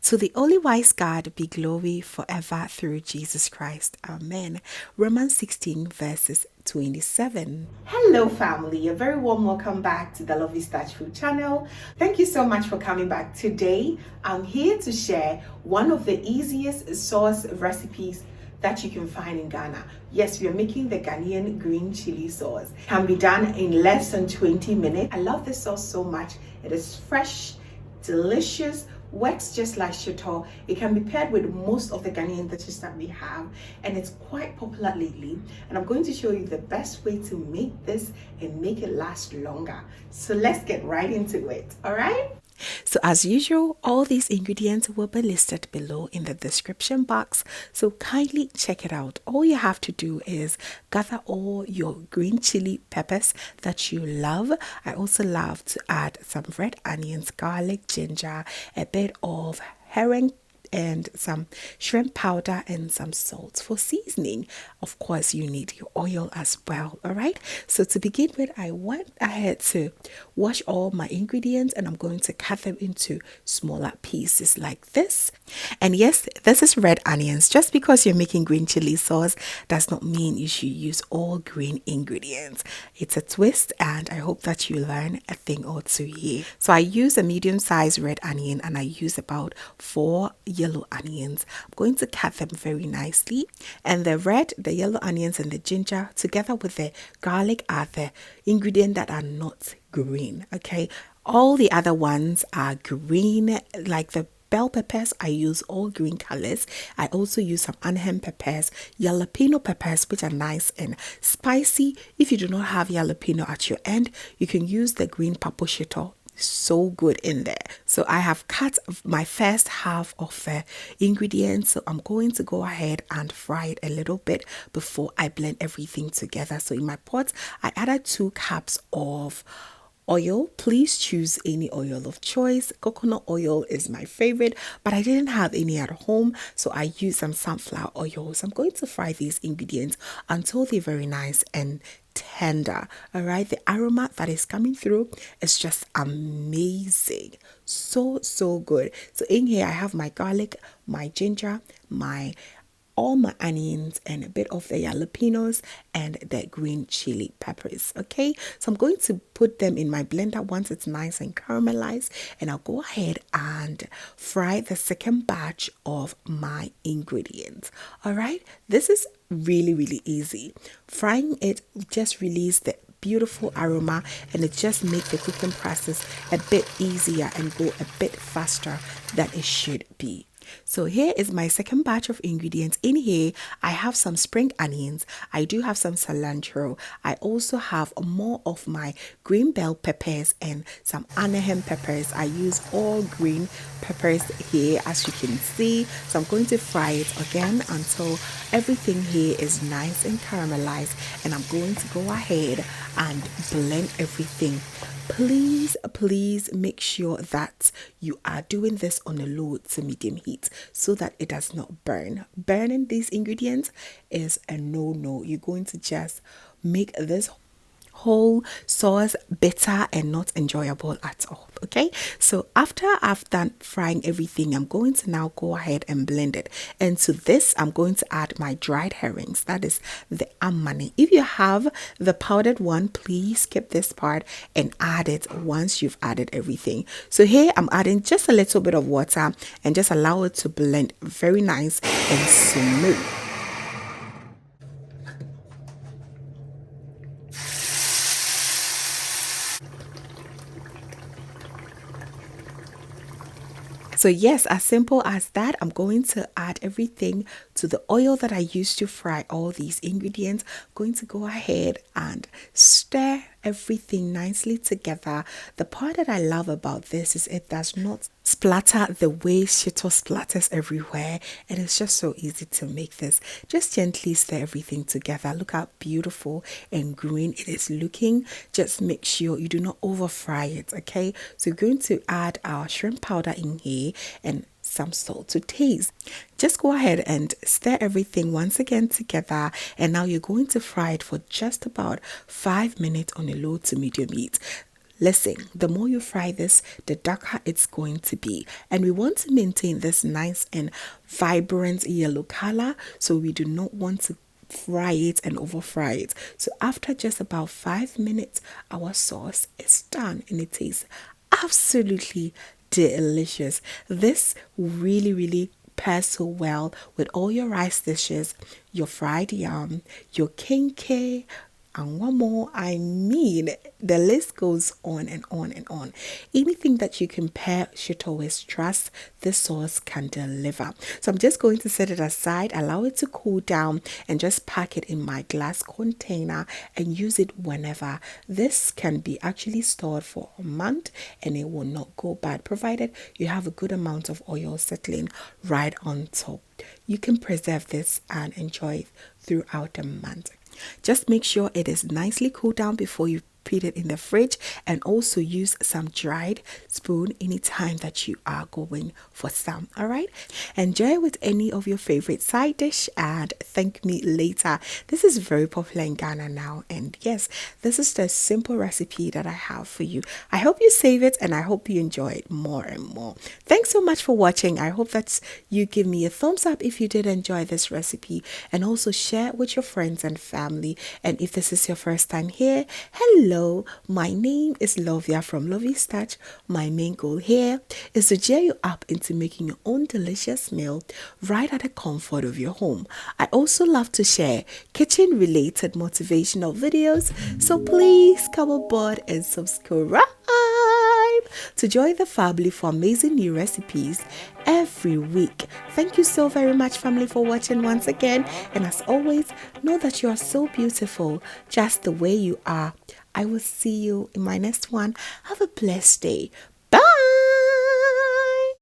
To the only wise God be glory forever through Jesus Christ. Amen. Romans 16 verses 27. Hello family, a very warm welcome back to the Lovystouch food channel. Thank you so much for coming back. Today I'm here to share one of the easiest sauce recipes that you can find in Ghana. Yes, we are making the Ghanaian green chili sauce. It can be done in less than 20 minutes. I love this sauce so much. It is fresh, delicious, works just like Shito. It can be paired with most of the Ghanaian dishes that we have, and it's quite popular lately. And I'm going to show you the best way to make this and make it last longer. So let's get right into it, all right? So as usual, all these ingredients will be listed below in the description box, so kindly check it out. All you have to do is gather all your green chili peppers that you love. I also love to add some red onions, garlic, ginger, a bit of herring and some shrimp powder and some salt for seasoning. Of course, you need your oil as well. All right, so to begin with, I went ahead to wash all my ingredients and I'm going to cut them into smaller pieces like this. And yes, this is red onions. Just because you're making green chili sauce does not mean you should use all green ingredients. It's a twist, and I hope that you learn a thing or two here. So I use a medium-sized red onion and I use about 4 yellow onions. I'm going to cut them very nicely, and the red, the yellow onions and the ginger together with the garlic are the ingredients that are not green. Okay, all the other ones are green, like the bell peppers. I use all green colors. I also use some Anaheim peppers, jalapeno peppers, which are nice and spicy. If you do not have jalapeno at your end, you can use the green purple Shito. So good in there. So I have cut my first half of the ingredients, so I'm going to go ahead and fry it a little bit before I blend everything together. So in my pot I added 2 cups of oil. Please choose any oil of choice. Coconut oil is my favorite, but I didn't have any at home, so I used some sunflower oil. So I'm going to fry these ingredients until they're very nice and tender. All right, the aroma that is coming through is just amazing. So good. So in here I have my garlic, my ginger, all my onions and a bit of the jalapenos and the green chili peppers. Okay, so I'm going to put them in my blender once it's nice and caramelized, and I'll go ahead and fry the second batch of my ingredients. All right, this is really easy. Frying it just release the beautiful aroma, and it just makes the cooking process a bit easier and go a bit faster than it should be. So here is my second batch of ingredients. In here I have some spring onions, I do have some cilantro, I also have more of my green bell peppers and some Anaheim peppers. I use all green peppers here, as you can see. So I'm going to fry it again until everything here is nice and caramelized, and I'm going to go ahead and blend everything. Please make sure that you are doing this on a low to medium heat so that it does not burn. Burning these ingredients is a no. You're going to just make this whole sauce bitter and not enjoyable at all. Okay, so after I've done frying everything, I'm going to now go ahead and blend it. And to this I'm going to add my dried herrings, that is the amani. If you have the powdered one, please skip this part and add it once you've added everything. So here I'm adding just a little bit of water and just allow it to blend very nice and smooth. So yes, as simple as that, I'm going to add everything to the oil that I used to fry all these ingredients. I'm going to go ahead and stir everything nicely together. The part that I love about this is it does not splatter the way Shito splatters everywhere, and it's just so easy to make this. Just gently stir everything together. Look how beautiful and green it is looking. Just make sure you do not over fry it. Okay, so we're going to add our shrimp powder in here and some salt to taste. Just go ahead and stir everything once again together, and now you're going to fry it for just about 5 minutes on a low to medium heat. Listen, the more you fry this, the darker it's going to be. And we want to maintain this nice and vibrant yellow color, so we do not want to fry it and over fry it. So after just about 5 minutes, our sauce is done and it tastes absolutely delicious. This really pairs so well with all your rice dishes, your fried yam, your kinky, and one more. I mean, the list goes on and on and on. Anything that you can pair Shito with, trust this sauce can deliver. So I'm just going to set it aside, allow it to cool down, and just pack it in my glass container and use it whenever. This can be actually stored for a month and it will not go bad, provided you have a good amount of oil settling right on top. You can preserve this and enjoy it throughout the month. Just make sure it is nicely cooled down before you put it in the fridge, and also use some dried spoon anytime that you are going for some. All right, enjoy with any of your favorite side dish and thank me later. This is very popular in Ghana now, and yes, this is the simple recipe that I have for you. I hope you save it and I hope you enjoy it more and more. Thanks so much for watching. I hope that you give me a thumbs up if you did enjoy this recipe, and also share it with your friends and family. And if this is your first time here, hello, my name is Lovia from Lovystouch. My main goal here is to cheer you up into making your own delicious meal right at the comfort of your home. I also love to share kitchen related motivational videos, so please come aboard and subscribe to join the family for amazing new recipes every week. Thank you so very much, family, for watching once again, and as always, know that you are so beautiful just the way you are. I will see you in my next one. Have a blessed day.